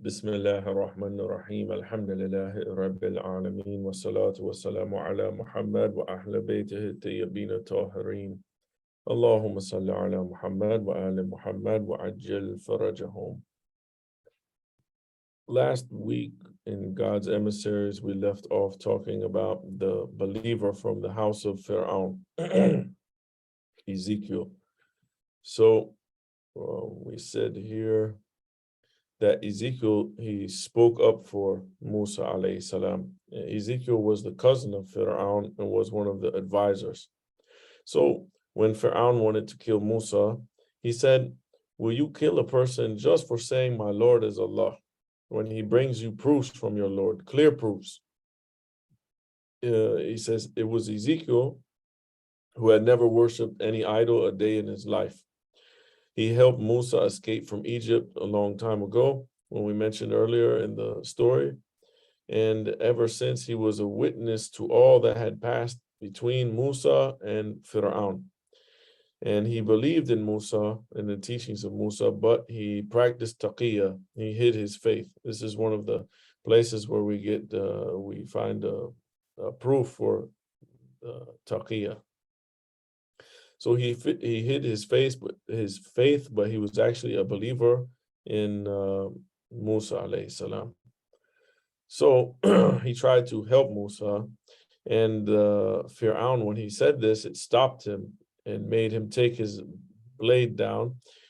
بسم الله الرحمن الرحيم الحمد لله رب العالمين والصلاة والسلام على محمد وأهل بيته الطيبين الطاهرين اللهم صل على محمد وآل محمد وعجل فرجهم. Last week in God's Emissaries, we left off talking about the believer from the house of Pharaoh, Ezekiel. So we said here that Ezekiel, he spoke up for Musa alayhi salam. Ezekiel was the cousin of Pharaoh and was one of the advisors. So when Pharaoh wanted to kill Musa, he said, "Will you kill a person just for saying my Lord is Allah? When he brings you proofs from your Lord, clear proofs." He says it was Ezekiel who had never worshipped any idol a day in his life. He helped Musa escape from Egypt a long time ago, when we mentioned earlier in the story. And ever since, he was a witness to all that had passed between Musa and Pharaoh. And he believed in Musa and the teachings of Musa, but he practiced taqiyya. He hid his faith. This is one of the places where we find a proof for taqiyya. So he hid his faith, but he was actually a believer in Musa alayhi salam. So he tried to help Musa, and Pharaoh, when he said this, it stopped him and made him take his blade down.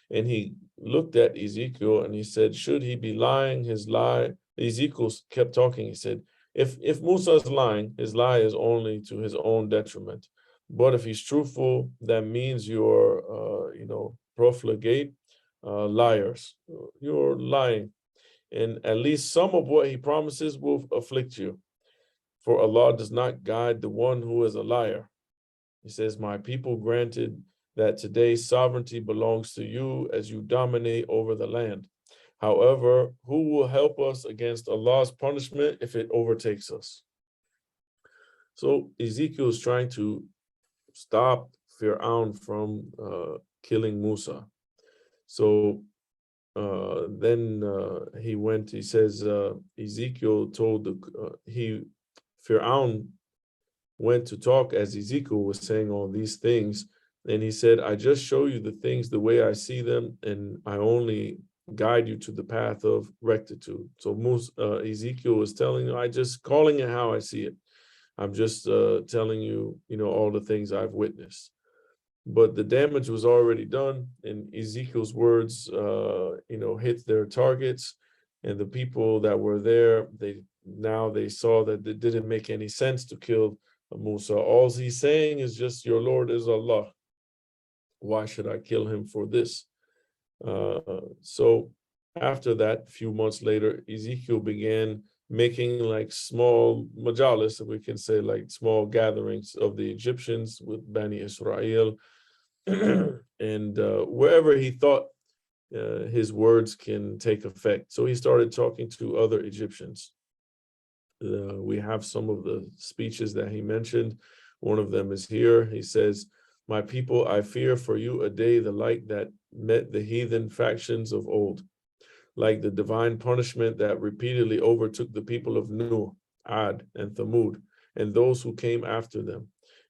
And he looked at Ezekiel and he said, "Should he be lying? His lie." Ezekiel kept talking. He said, "If Musa is lying, his lie is only to his own detriment. But if he's truthful, that means you're, profligate liars. You're lying. And at least some of what he promises will afflict you. For Allah does not guide the one who is a liar." He says, "My people granted that today sovereignty belongs to you as you dominate over the land. However, who will help us against Allah's punishment if it overtakes us?" So Ezekiel is trying to stop Pharaoh from killing Musa. So then he says, Ezekiel told Pharaoh went to talk as Ezekiel was saying all these things. And he said, "I just show you the things the way I see them, and I only guide you to the path of rectitude." So Ezekiel was telling you, I just calling it how I see it. I'm just telling you, all the things I've witnessed. But the damage was already done, and Ezekiel's words, hit their targets. And the people that were there, they saw that it didn't make any sense to kill Musa. All he's saying is just, "Your Lord is Allah. Why should I kill him for this?" So after that, a few months later, Ezekiel began making like small majalis, if we can say, like small gatherings of the Egyptians with Bani Israel, and wherever he thought his words can take effect. So he started talking to other Egyptians. We have some of the speeches that he mentioned. One of them is here. He says, "My people, I fear for you a day the like that met the heathen factions of old, like the divine punishment that repeatedly overtook the people of Nuh, Ad, and Thamud, and those who came after them.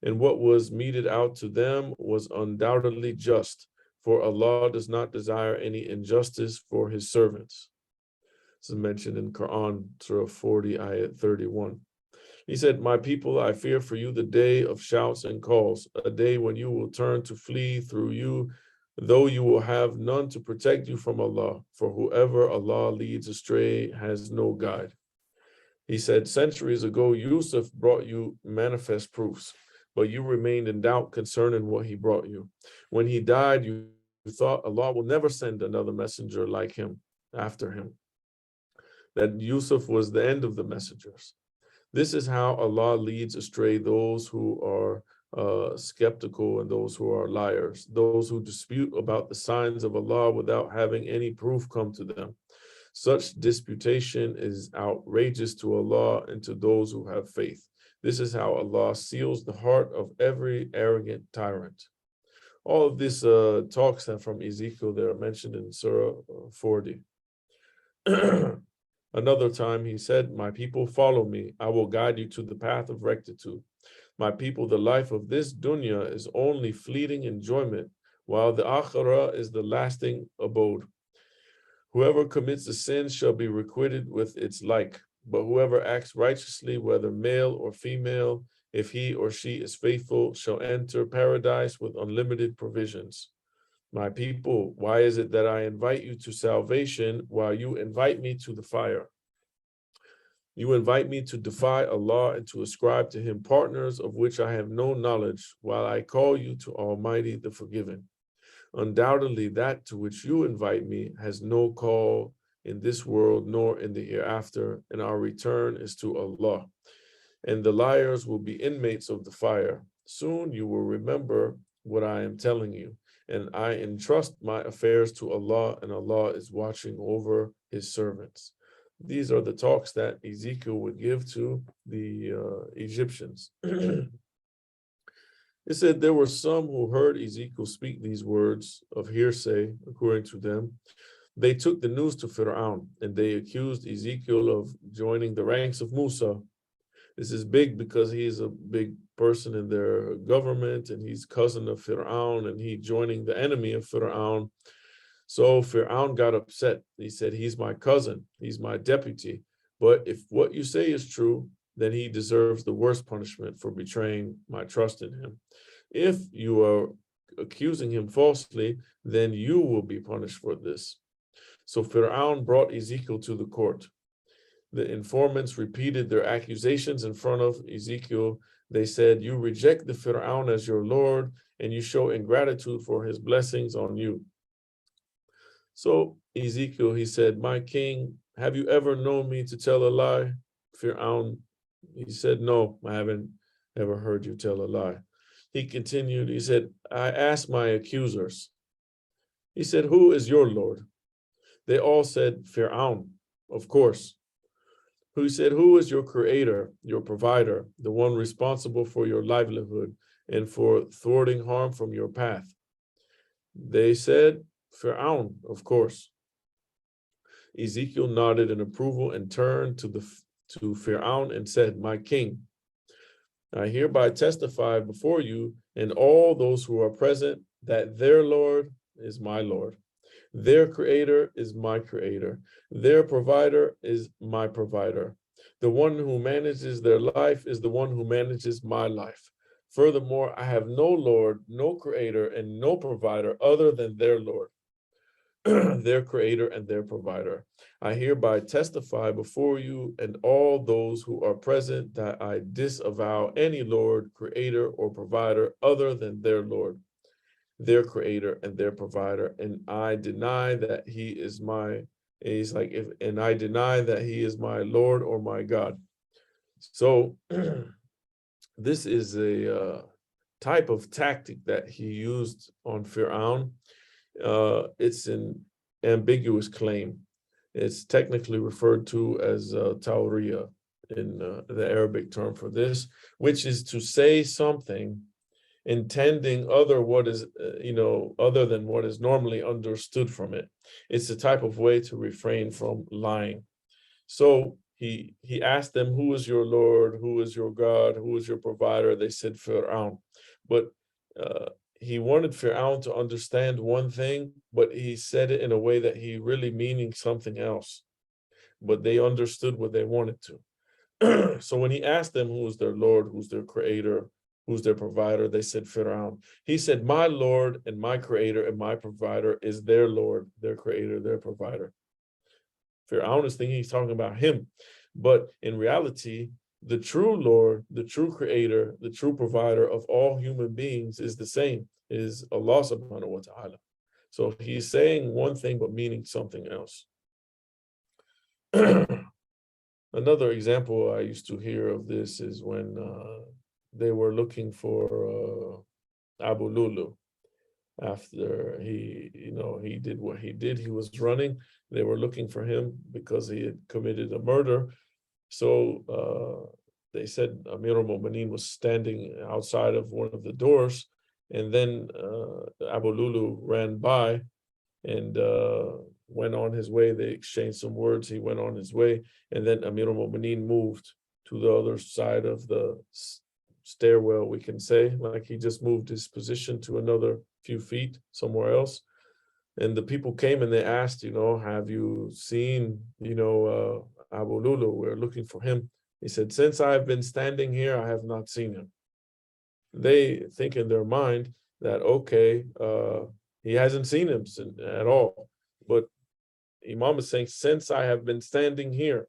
And what was meted out to them was undoubtedly just, for Allah does not desire any injustice for his servants." This is mentioned in Quran, Surah 40, Ayat 31. He said, "My people, I fear for you the day of shouts and calls, a day when you will turn to flee through you, though you will have none to protect you from Allah, for whoever Allah leads astray has no guide." He said, "Centuries ago, Yusuf brought you manifest proofs, but you remained in doubt concerning what he brought you. When he died, you thought Allah will never send another messenger like him after him, that Yusuf was the end of the messengers. This is how Allah leads astray those who are skeptical and those who are liars, those who dispute about the signs of Allah without having any proof come to them. Such disputation is outrageous to Allah and to those who have faith. This is how Allah seals the heart of every arrogant tyrant." All of these talks from Ezekiel, they are mentioned in Surah 40. Another time he said, my people, follow me. I will guide you to the path of rectitude. My people, the life of this dunya is only fleeting enjoyment, while the akhirah is the lasting abode. Whoever commits a sin shall be requited with its like, but whoever acts righteously, whether male or female, if he or she is faithful, shall enter paradise with unlimited provisions. My people, why is it that I invite you to salvation while you invite me to the fire? You invite me to defy Allah and to ascribe to him partners of which I have no knowledge, while I call you to Almighty the Forgiven. Undoubtedly, that to which you invite me has no call in this world nor in the hereafter, and our return is to Allah. And the liars will be inmates of the fire. Soon you will remember what I am telling you, and I entrust my affairs to Allah, and Allah is watching over his servants. These are the talks that Ezekiel would give to the Egyptians. It said there were some who heard Ezekiel speak these words of hearsay, according to them. They took the news to Fir'aun, and they accused Ezekiel of joining the ranks of Musa. This is big because he's a big person in their government, and he's cousin of Fir'aun, and he joining the enemy of Fir'aun. So Fir'aun got upset. He said, he's my cousin, he's my deputy. But if what you say is true, then he deserves the worst punishment for betraying my trust in him. If you are accusing him falsely, then you will be punished for this. So Fir'aun brought Ezekiel to the court. The informants repeated their accusations in front of Ezekiel. They said, you reject the Fir'aun as your Lord, and you show ingratitude for his blessings on you. So Ezekiel, he said, my king, have you ever known me to tell a lie? Fir'aun, he said, no, I haven't ever heard you tell a lie. He continued, he said, I asked my accusers. He said, who is your Lord? They all said, Fir'aun, of course. Who said, who is your creator, your provider, the one responsible for your livelihood and for thwarting harm from your path? They said, Fir'aun, of course. Ezekiel nodded in approval and turned to Fir'aun and said, my king, I hereby testify before you and all those who are present that their Lord is my Lord. Their creator is my creator. Their provider is my provider. The one who manages their life is the one who manages my life. Furthermore, I have no Lord, no creator, and no provider other than their Lord, their creator and their provider. I hereby testify before you and all those who are present that I disavow any Lord, creator, or provider other than their Lord, their creator and their provider, and I deny that he is my, and I deny that he is my Lord or my God. So this is a type of tactic that he used on Fir'aun. It's an ambiguous claim. It's technically referred to as tawriya in the Arabic term for this, which is to say something intending other than what is normally understood from it. It's a type of way to refrain from lying. So he asked them, who is your Lord? Who is your God? Who is your provider? They said Fir'aun. But he wanted Fir'aun to understand one thing, but he said it in a way that he really meaning something else. But they understood what they wanted to. So when he asked them who is their Lord, who's their creator, who's their provider, they said Fir'aun. He said, my Lord and my creator and my provider is their Lord, their creator, their provider. Fir'aun is thinking he's talking about him. But in reality, the true Lord, the true creator, the true provider of all human beings is the same, is Allah subhanahu wa ta'ala. So he's saying one thing, but meaning something else. Another example I used to hear of this is when they were looking for Abu Lulu. After he did what he did, he was running. They were looking for him because he had committed a murder. So they said Amir al-Mu'mineen was standing outside of one of the doors, and then Abu Lulu ran by, and went on his way. They exchanged some words. He went on his way. And then Amir al-Mu'mineen moved to the other side of the stairwell, we can say, like he just moved his position to another few feet somewhere else. And the people came and they asked, have you seen, Abu Lulu? We're looking for him. He said, since I've been standing here, I have not seen him. They think in their mind that, okay, he hasn't seen him at all. But Imam is saying, since I have been standing here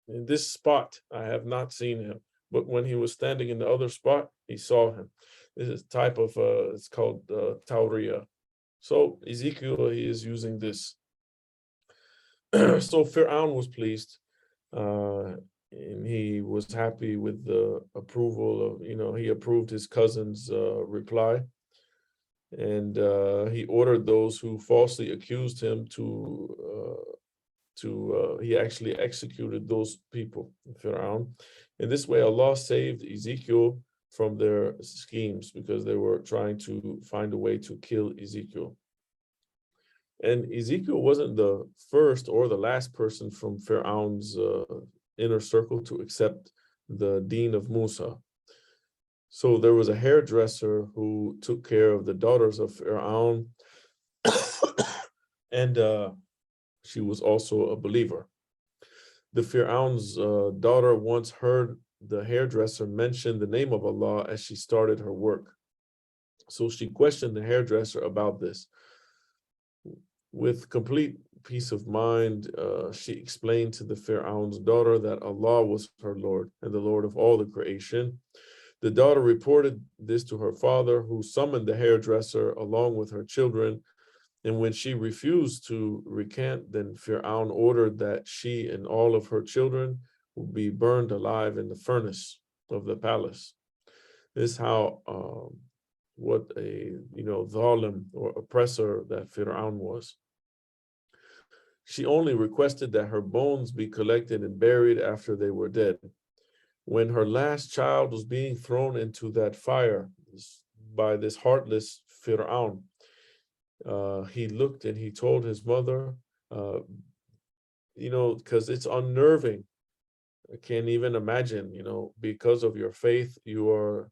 in this spot, I have not seen him. But when he was standing in the other spot, he saw him. This is type of, it's called Tawriya. So Ezekiel, he is using this. So Fir'aun was pleased. And he was happy with the approval of, he approved his cousin's reply. And he ordered those who falsely accused him he actually executed those people, Fir'aun. In this way, Allah saved Ezekiel from their schemes because they were trying to find a way to kill Ezekiel. And Ezekiel wasn't the first or the last person from Fir'aun's inner circle to accept the deen of Musa. So there was a hairdresser who took care of the daughters of Fir'aun, and she was also a believer. The Fir'aun's daughter once heard the hairdresser mention the name of Allah as she started her work. So she questioned the hairdresser about this. With complete peace of mind, she explained to the Fir'aun's daughter that Allah was her Lord and the Lord of all the creation. The daughter reported this to her father, who summoned the hairdresser along with her children. And when she refused to recant, then Fir'aun ordered that she and all of her children would be burned alive in the furnace of the palace. This is how, what a, zalim or oppressor that Fir'aun was. She only requested that her bones be collected and buried after they were dead. When her last child was being thrown into that fire by this heartless Fir'aun, he looked and he told his mother, because it's unnerving. I can't even imagine, because of your faith, your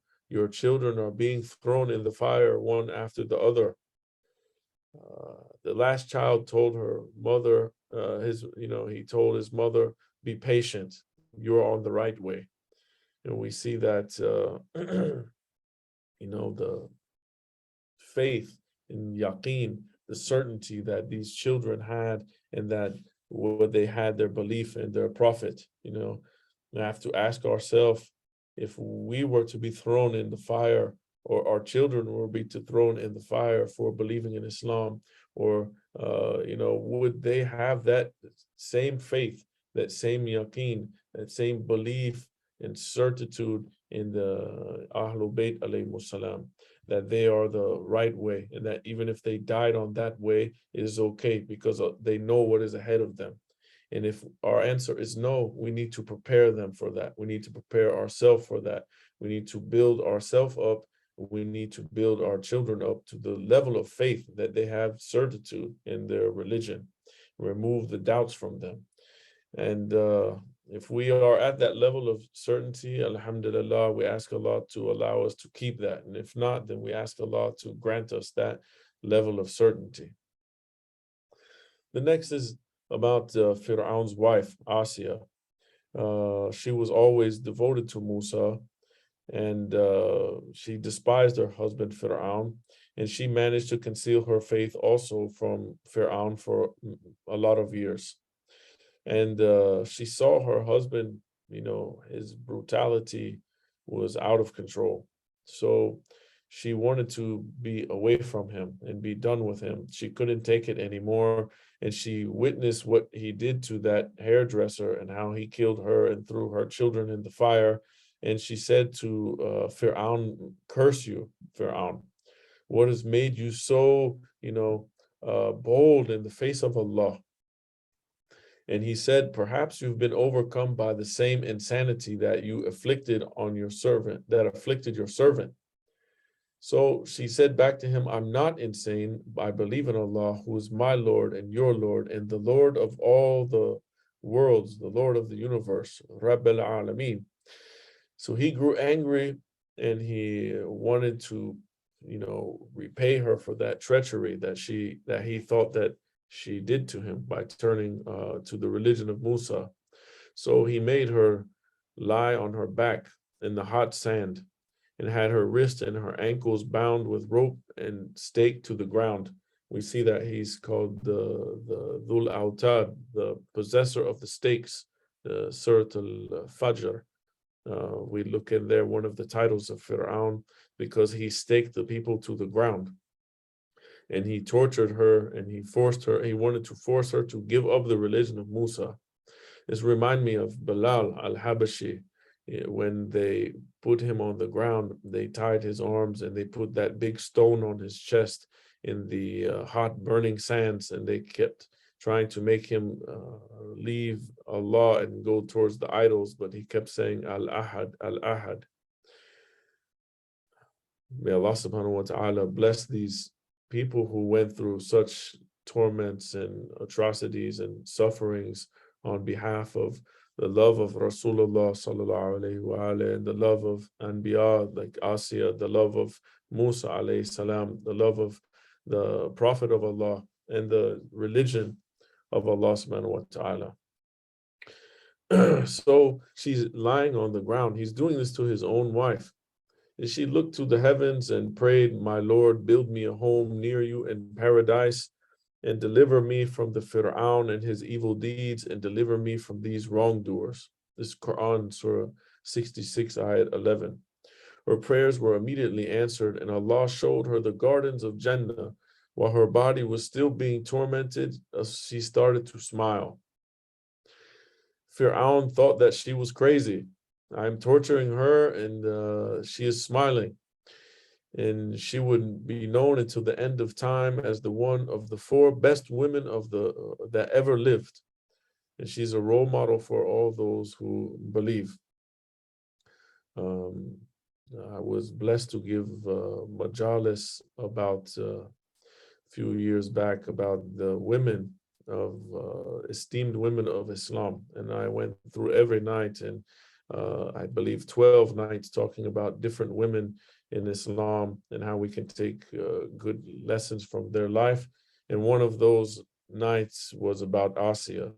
children are being thrown in the fire one after the other. The last child told her mother, he told his mother, be patient, you're on the right way. And we see that, the faith in yaqeen, the certainty that these children had, and that what they had, their belief in their prophet. We have to ask ourselves, if we were to be thrown in the fire, or our children were be thrown in the fire for believing in Islam, or would they have that same faith, that same yaqeen, that same belief and certitude in the Ahlul Bayt alayhimus salam, that they are the right way, and that even if they died on that way, it is okay because they know what is ahead of them. And if our answer is no, we need to prepare them for that. We need to prepare ourselves for that. We need to build ourselves up. We need to build our children up to the level of faith that they have certitude in their religion, remove the doubts from them. And if we are at that level of certainty, alhamdulillah, we ask Allah to allow us to keep that. And if not, then we ask Allah to grant us that level of certainty. The next is about Fir'aun's wife, Asiya. She was always devoted to Musa, and she despised her husband Fir'aun, and she managed to conceal her faith also from Fir'aun for a lot of years. And she saw her husband, his brutality was out of control. So she wanted to be away from him and be done with him. She couldn't take it anymore. And she witnessed what he did to that hairdresser and how he killed her and threw her children in the fire. And she said to Fir'aun, curse you, Fir'aun. What has made you so, bold in the face of Allah? And he said, perhaps you've been overcome by the same insanity that you afflicted on your servant, that afflicted your servant. So she said back to him, I'm not insane. I believe in Allah, who is my Lord and your Lord, and the Lord of all the worlds, the Lord of the universe, Rabb al-Alameen. So he grew angry and he wanted to, repay her for that treachery that he thought that she did to him by turning to the religion of Musa. So he made her lie on her back in the hot sand and had her wrists and her ankles bound with rope and staked to the ground. We see that he's called the Dhul Autad, the possessor of the stakes, the Surat al-Fajr. We look in there, one of the titles of Fir'aun, because he staked the people to the ground. And he tortured her and he wanted to force her to give up the religion of Musa. This reminds me of Bilal al-Habashi. When they put him on the ground, they tied his arms and they put that big stone on his chest in the hot burning sands, and they kept trying to make him leave Allah and go towards the idols, but he kept saying Al-Ahad, Al-Ahad. May Allah subhanahu wa ta'ala bless these people who went through such torments and atrocities and sufferings on behalf of the love of Rasulullah sallallahu alayhi wa alayhi, and the love of Anbiya like Asiya, the love of Musa alayhi salam, the love of the Prophet of Allah, and the religion of Allah subhanahu wa ta'ala. So she's lying on the ground. He's doing this to his own wife. And she looked to the heavens and prayed, my Lord, build me a home near you in paradise and deliver me from the Fir'aun and his evil deeds and deliver me from these wrongdoers. This Quran, Surah 66, Ayat 11. Her prayers were immediately answered, and Allah showed her the gardens of Jannah. While her body was still being tormented, she started to smile. Fir'aun thought that she was crazy. I'm torturing her and she is smiling. And she would be known until the end of time as the one of the 4 best women of that ever lived. And she's a role model for all those who believe. I was blessed to give majalis about a few years back about the women of esteemed women of Islam. And I went through every night and I believe 12 nights talking about different women in Islam and how we can take good lessons from their life. And one of those nights was about Asiya.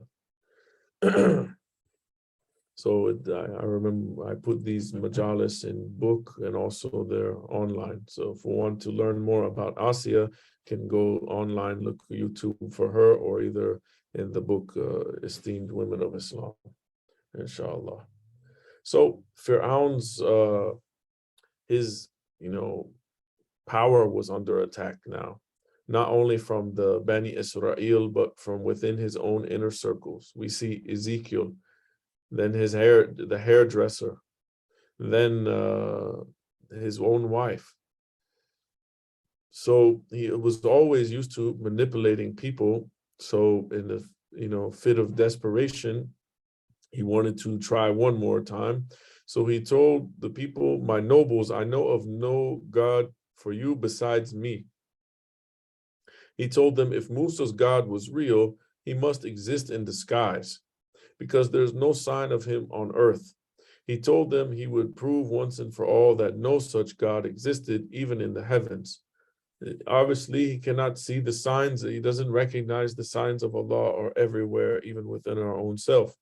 So I remember I put these majalis in book and also they're online. So if we want to learn more about Asiya, can go online, look YouTube for her, or either in the book Esteemed Women of Islam, inshallah. So Fir'aun's his power was under attack now, not only from the Bani Israel, but from within his own inner circles. We see Ezekiel, then the hairdresser, then his own wife. So he was always used to manipulating people. So in the fit of desperation, he wanted to try one more time. So he told the people, my nobles, I know of no God for you besides me. He told them if Musa's God was real, he must exist in disguise because there's no sign of him on earth. He told them he would prove once and for all that no such God existed, even in the heavens. Obviously, he cannot see the signs. He doesn't recognize the signs of Allah are everywhere, even within our own self.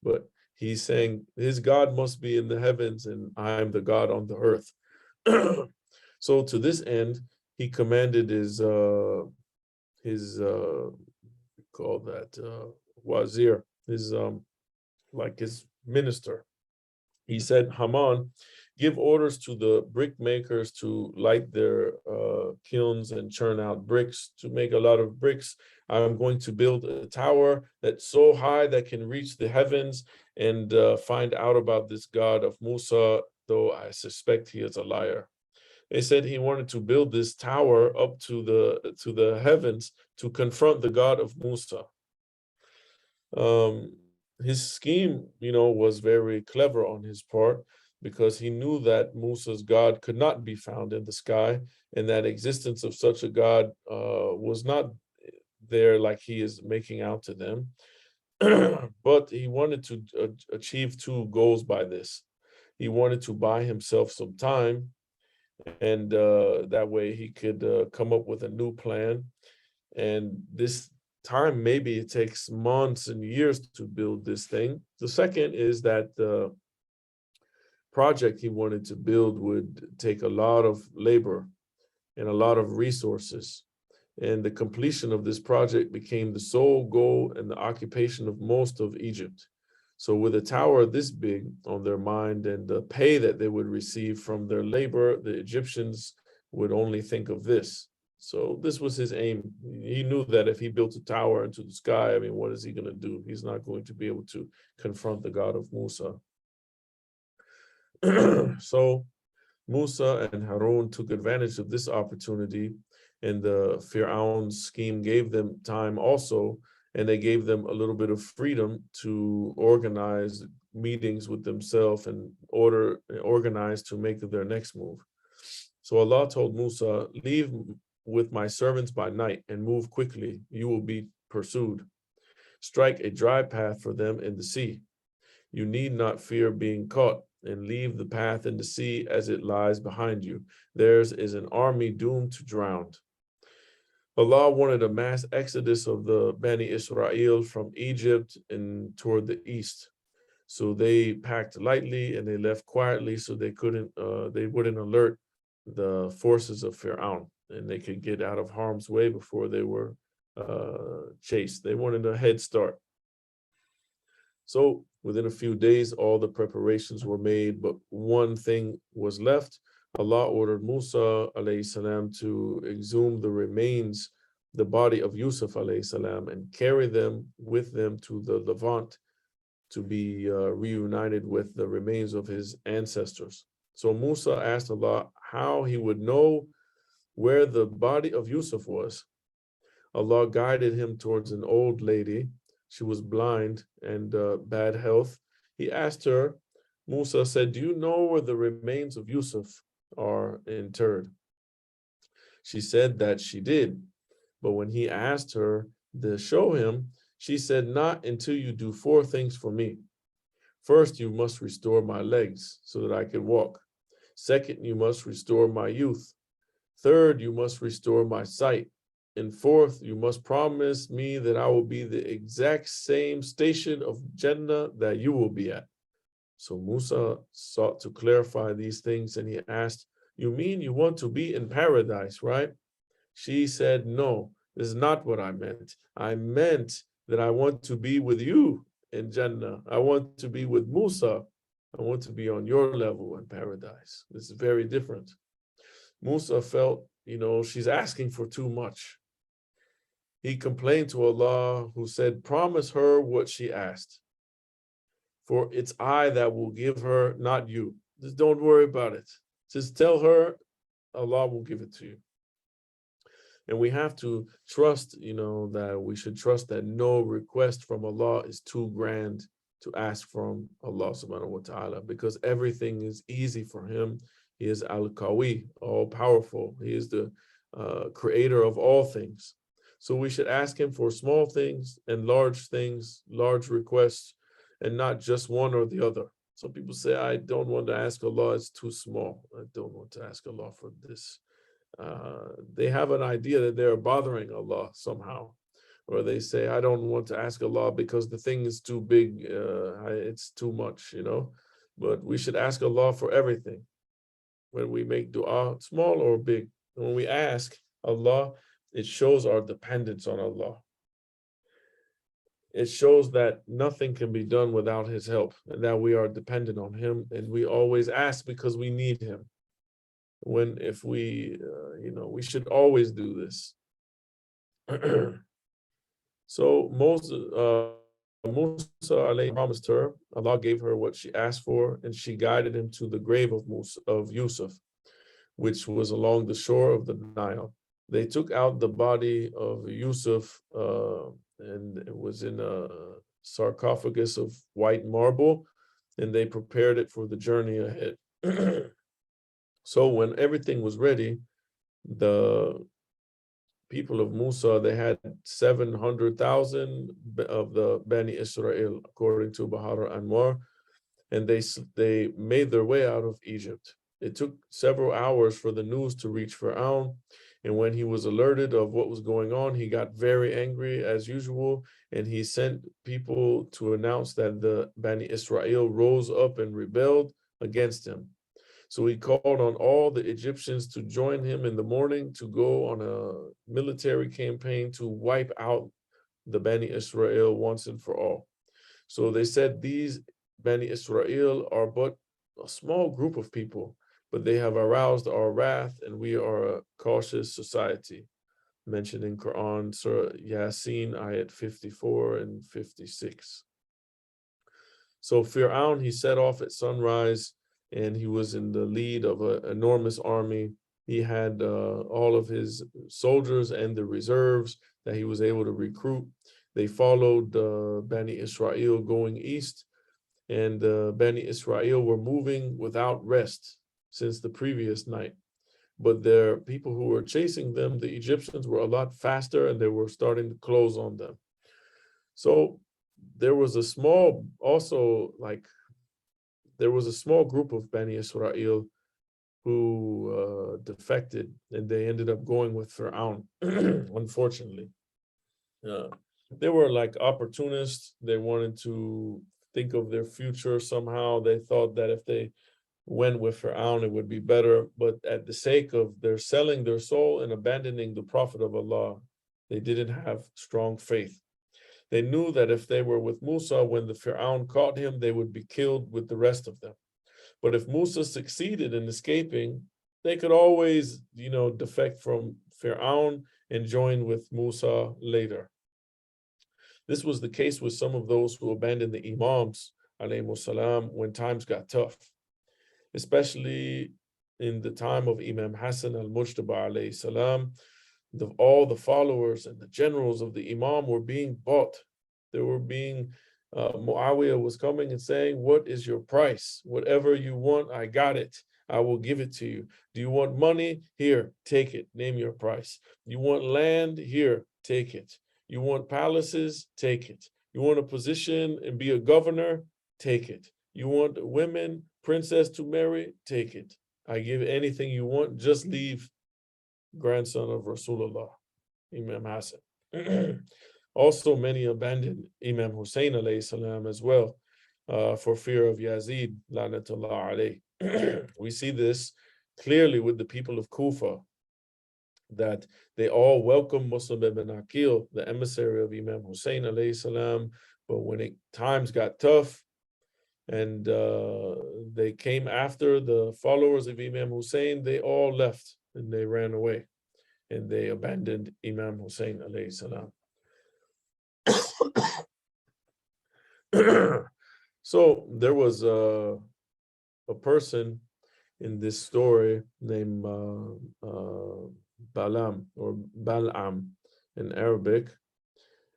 But he's saying his God must be in the heavens and I am the God on the earth. So to this end, he commanded his wazir, his minister. He said, Haman, give orders to the brick makers to light their kilns and churn out bricks to make a lot of bricks. I'm going to build a tower that's so high that can reach the heavens and find out about this God of Musa, though I suspect he is a liar. They said he wanted to build this tower up to the heavens to confront the God of Musa. His scheme, was very clever on his part. because he knew that Musa's God could not be found in the sky, and that existence of such a God was not there like he is making out to them. But he wanted to achieve two goals by this. He wanted to buy himself some time, and that way he could come up with a new plan. And this time, maybe it takes months and years to build this thing. The second is that the project he wanted to build would take a lot of labor and a lot of resources. And the completion of this project became the sole goal and the occupation of most of Egypt. So with a tower this big on their mind and the pay that they would receive from their labor, the Egyptians would only think of this. So this was his aim. He knew that if he built a tower into the sky, I mean, what is he going to do? He's not going to be able to confront the God of Musa. So Musa and Harun took advantage of this opportunity, and the Fir'aun's scheme gave them time also, and they gave them a little bit of freedom to organize meetings with themselves and organize to make their next move. So Allah told Musa, leave with my servants by night and move quickly. You will be pursued. Strike a dry path for them in the sea. You need not fear being caught, and leave the path in the sea as it lies behind you. Theirs is an army doomed to drown. Allah wanted a mass exodus of the Bani Israel from Egypt and toward the east. So they packed lightly and they left quietly so they wouldn't alert the forces of Fir'aun, and they could get out of harm's way before they were chased. They wanted a head start. So within a few days, all the preparations were made, but one thing was left. Allah ordered Musa alayhi salam to exhume the remains, the body of Yusuf alayhi salam, and carry them with them to the Levant to be reunited with the remains of his ancestors. So Musa asked Allah how he would know where the body of Yusuf was. Allah guided him towards an old lady. She was blind and bad health. He asked her, Musa said, do you know where the remains of Yusuf are interred? She said that she did. But when he asked her to show him, she said, not until you do four things for me. First, you must restore my legs so that I can walk. Second, you must restore my youth. Third, you must restore my sight. And fourth, you must promise me that I will be the exact same station of Jannah that you will be at. So Musa sought to clarify these things, and he asked, you mean you want to be in paradise, right? She said, no, this is not what I meant. I meant that I want to be with you in Jannah. I want to be with Musa. I want to be on your level in paradise. This is very different. Musa felt, she's asking for too much. He complained to Allah, who said, promise her what she asked. For it's I that will give her, not you. Just don't worry about it. Just tell her, Allah will give it to you. And we have to trust, that we should trust that no request from Allah is too grand to ask from Allah subhanahu wa ta'ala, because everything is easy for him. He is Al-Qawi, all powerful. He is the creator of all things. So we should ask him for small things and large things, large requests, and not just one or the other. Some people say, I don't want to ask Allah, it's too small. I don't want to ask Allah for this. They have an idea that they're bothering Allah somehow. Or they say, I don't want to ask Allah because the thing is too big, it's too much, But we should ask Allah for everything. When we make dua, small or big, when we ask Allah, it shows our dependence on Allah. It shows that nothing can be done without his help, and that we are dependent on him, and we always ask because we need him. If we, we should always do this. So Musa alayhi promised her, Allah gave her what she asked for, and she guided him to the grave of Yusuf, which was along the shore of the Nile. They took out the body of Yusuf, and it was in a sarcophagus of white marble, and they prepared it for the journey ahead. So when everything was ready, the people of Musa, they had 700,000 of the Bani Israel, according to Bahar Anwar, and they made their way out of Egypt. It took several hours for the news to reach Pharaoh, and when he was alerted of what was going on, he got very angry as usual, and he sent people to announce that the Bani Israel rose up and rebelled against him. So he called on all the Egyptians to join him in the morning to go on a military campaign to wipe out the Bani Israel once and for all. So they said these Bani Israel are but a small group of people, but they have aroused our wrath, and we are a cautious society. Mentioned in Quran, Surah Yasin, ayat 54 and 56. So Fir'aun, he set off at sunrise, and he was in the lead of an enormous army. He had all of his soldiers and the reserves that he was able to recruit. They followed Bani Israel going east, and Bani Israel were moving without rest since the previous night. But their people who were chasing them, the Egyptians, were a lot faster, and they were starting to close on them. So there was a small, also like there was a small group of Bani Israel who defected, and they ended up going with Fir'aun, unfortunately. Uh, they were like opportunists. They wanted to think of their future somehow. They thought that if they went with Fir'aun, it would be better. But at the sake of their selling their soul and abandoning the Prophet of Allah, they didn't have strong faith. They knew that if they were with Musa, when the Fir'aun caught him, they would be killed with the rest of them. But if Musa succeeded in escaping, they could always, defect from Fir'aun and join with Musa later. This was the case with some of those who abandoned the Imams, alayhimus salam, when times got tough, especially in the time of Imam Hassan al-Mujtaba alayhi salam. All the followers and the generals of the Imam were being bought. They were being, Muawiyah was coming and saying, what is your price? Whatever you want, I got it. I will give it to you. Do you want money? Here, take it. Name your price. You want land? Here, take it. You want palaces? Take it. You want a position and be a governor? Take it. You want women, princess to marry? Take it. I give anything you want, just leave grandson of Rasulullah, Imam Hassan. Also, many abandoned Imam Hussein alayhi salam as well for fear of Yazid, lanatullah alayh. We see this clearly with the people of Kufa, that they all welcomed Muslim ibn Aqil, the emissary of Imam Hussein alayhi salam, but when times got tough and they came after the followers of Imam Hussein, they all left and they ran away and they abandoned Imam Hussein alayhi salam. So there was a person in this story named Balaam or Bal'am in Arabic.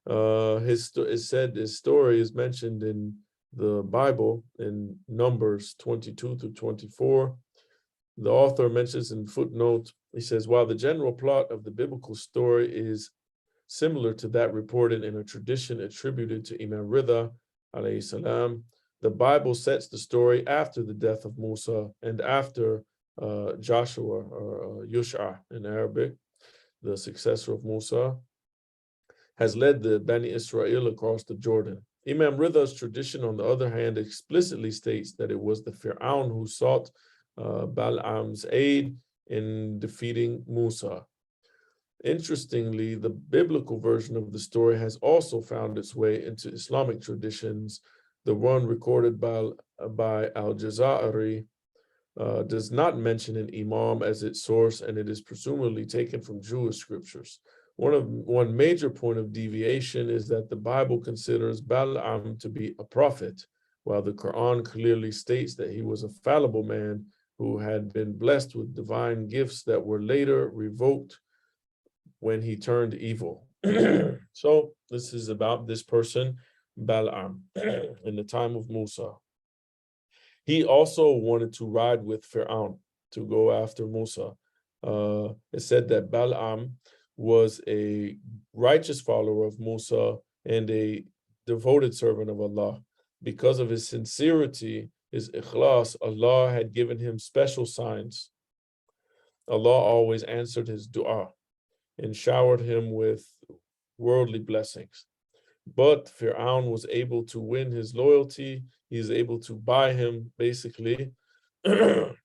His story is mentioned in the Bible in Numbers 22 to 24. The author mentions in footnote, he says, while the general plot of the biblical story is similar to that reported in a tradition attributed to Imam Ridha alayhi salam, the Bible sets the story after the death of Musa and after Joshua or Yusha in Arabic, the successor of Musa, has led the Bani Israel across the Jordan. Imam Ridha's tradition, on the other hand, explicitly states that it was the Fir'aun who sought Bal'am's aid in defeating Musa. Interestingly, the biblical version of the story has also found its way into Islamic traditions. The one recorded by Al-Jaza'iri does not mention an imam as its source, and it is presumably taken from Jewish scriptures. One major point of deviation is that the Bible considers Bal'am to be a prophet, while the Quran clearly states that he was a fallible man who had been blessed with divine gifts that were later revoked when he turned evil. So this is about this person, Bal'am, in the time of Musa. He also wanted to ride with Fir'aun to go after Musa. It said that Balaam was a righteous follower of Musa and a devoted servant of Allah. Because of his sincerity, his ikhlas, Allah had given him special signs. Allah always answered his dua and showered him with worldly blessings. But Fir'aun was able to win his loyalty. He's able to buy him, basically. And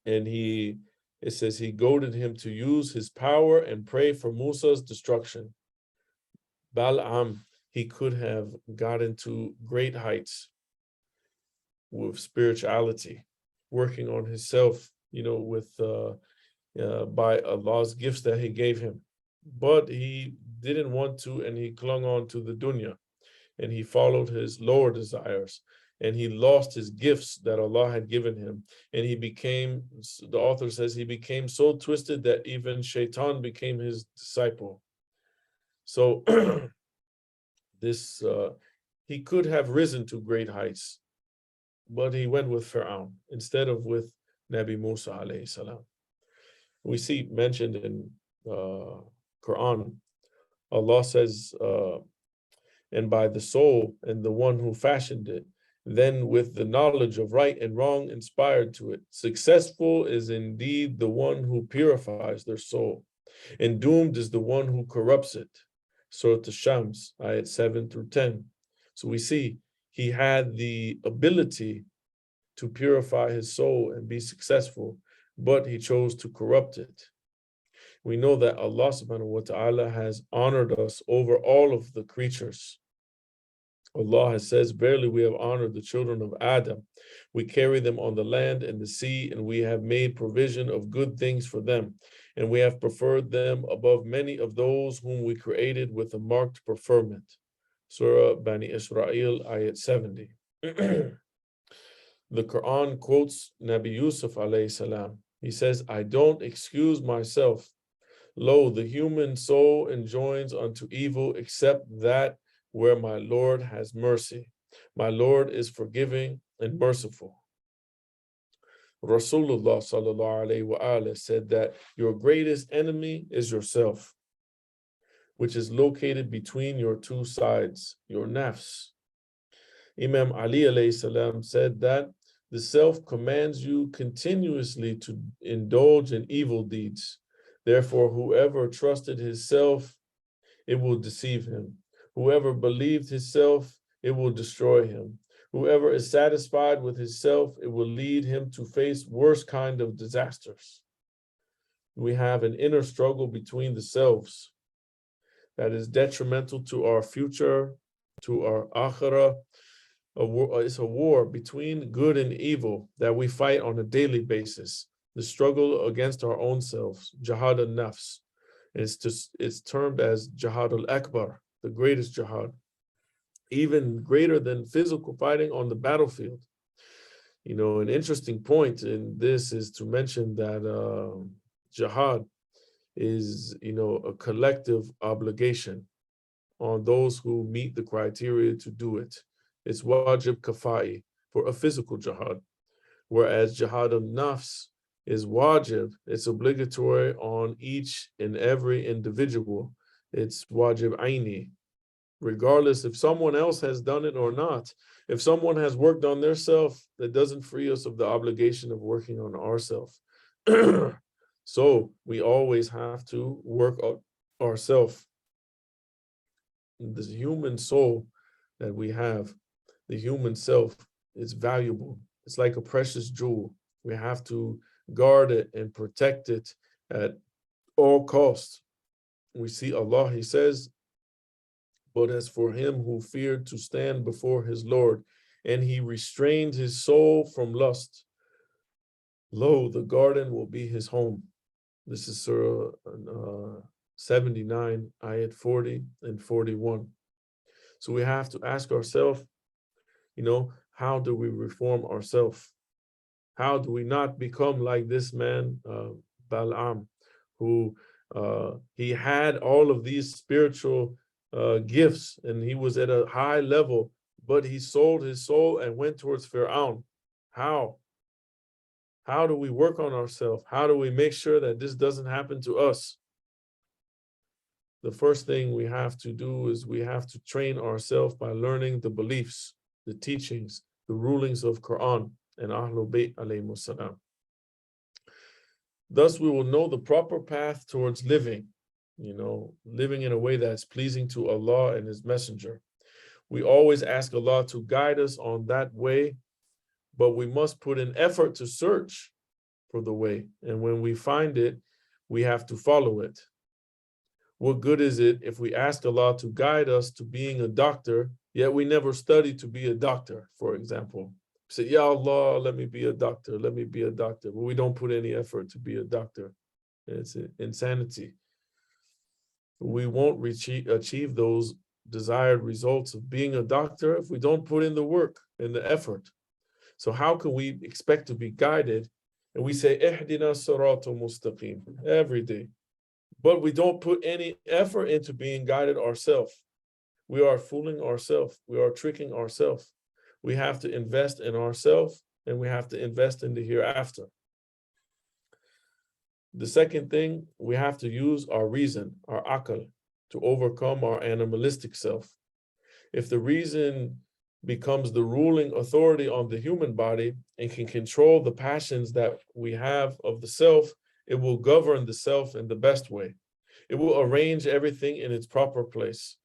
it says he goaded him to use his power and pray for Musa's destruction. Balaam, he could have gotten to great heights with spirituality, working on himself, with by Allah's gifts that he gave him. But he didn't want to, and he clung on to the dunya, and he followed his lower desires, and he lost his gifts that Allah had given him. And he became, the author says, he became so twisted that even Shaitan became his disciple. So he could have risen to great heights, but he went with Fir'aun instead of with Nabi Musa alayhi salam. We see mentioned in Quran, Allah says, and by the soul and the one who fashioned it, then with the knowledge of right and wrong inspired to it. Successful is indeed the one who purifies their soul, and doomed is the one who corrupts it. Surah Ash-Shams, ayat 7 through 10. So we see he had the ability to purify his soul and be successful, but he chose to corrupt it. We know that Allah subhanahu wa ta'ala has honored us over all of the creatures. Allah has says, verily we have honored the children of Adam. We carry them on the land and the sea, and we have made provision of good things for them. And we have preferred them above many of those whom we created with a marked preferment. Surah Bani Israel, ayat 70. The Quran quotes Nabi Yusuf alayhi salam. He says, I don't excuse myself. Lo, the human soul enjoins unto evil except that where my Lord has mercy. My Lord is forgiving and merciful. Rasulullah sallallahu alayhi wa alayhi said that your greatest enemy is yourself, which is located between your two sides, your nafs. Imam Ali alayhi salam said that the self commands you continuously to indulge in evil deeds. Therefore, whoever trusted his self, it will deceive him. Whoever believed his self, it will destroy him. Whoever is satisfied with his self, it will lead him to face worse kind of disasters. We have an inner struggle between the selves that is detrimental to our future, to our akhirah. It's a war between good and evil that we fight on a daily basis. The struggle against our own selves, jihad al-nafs. It's termed as jihad al-akbar, the greatest jihad, even greater than physical fighting on the battlefield. An interesting point in this is to mention that jihad is, a collective obligation on those who meet the criteria to do it. It's wajib kafai for a physical jihad, whereas jihad al-nafs is wajib, it's obligatory on each and every individual. It's wajib aini, regardless if someone else has done it or not. If someone has worked on their self, that doesn't free us of the obligation of working on ourselves. So we always have to work on ourselves. This human soul that we have, the human self, is valuable. It's like a precious jewel. We have to guard it and protect it at all costs. We see Allah, he says, but as for him who feared to stand before his Lord, and he restrained his soul from lust, lo, the garden will be his home. This is Surah 79, ayat 40 and 41. So we have to ask ourselves, how do we reform ourselves? How do we not become like this man, Balaam, who he had all of these spiritual gifts, and he was at a high level, but he sold his soul and went towards Fir'aun. How? How do we work on ourselves? How do we make sure that this doesn't happen to us? The first thing we have to do is we have to train ourselves by learning the beliefs, the teachings, the rulings of Quran and Ahlul Bayt alayhimus salam. Thus, we will know the proper path towards living, living in a way that's pleasing to Allah and His Messenger. We always ask Allah to guide us on that way, but we must put in effort to search for the way. And when we find it, we have to follow it. What good is it if we ask Allah to guide us to being a doctor, yet we never study to be a doctor, for example? Say, Ya Allah, let me be a doctor, let me be a doctor. But we don't put any effort to be a doctor. It's insanity. We won't achieve those desired results of being a doctor if we don't put in the work and the effort. So how can we expect to be guided? And we say, Ihdina siratal mustaqim every day. But we don't put any effort into being guided ourselves. We are fooling ourselves. We are tricking ourselves. We have to invest in ourselves and we have to invest in the hereafter. The second thing, we have to use our reason, our aql, to overcome our animalistic self. If the reason becomes the ruling authority on the human body and can control the passions that we have of the self, it will govern the self in the best way. It will arrange everything in its proper place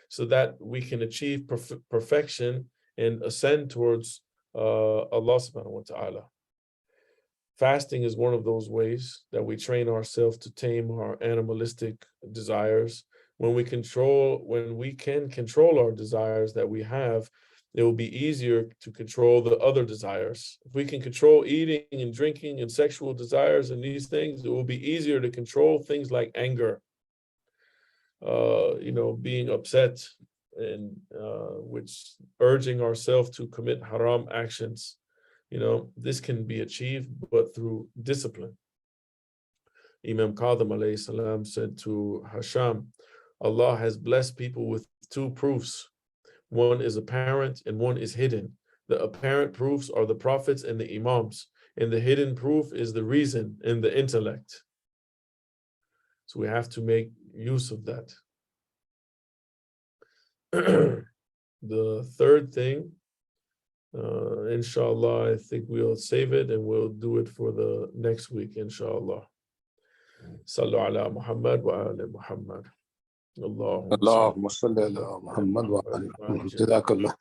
so that we can achieve perfection and ascend towards Allah subhanahu wa ta'ala. Fasting is one of those ways that we train ourselves to tame our animalistic desires. When we can control our desires that we have, it will be easier to control the other desires. If we can control eating and drinking and sexual desires and these things, it will be easier to control things like anger, being upset, and which urging ourselves to commit haram actions. This can be achieved, but through discipline. Imam Qadhim alayhi salam said to Hasham, Allah has blessed people with two proofs. One is apparent and one is hidden. The apparent proofs are the prophets and the imams, and the hidden proof is the reason and the intellect. So we have to make use of that. The third thing, inshallah, I think we'll save it and we'll do it for the next week, inshallah. Sallu ala Muhammad wa ala Muhammad. Allahumma salli ala Muhammad wa ala Muhammad. Jazakallah.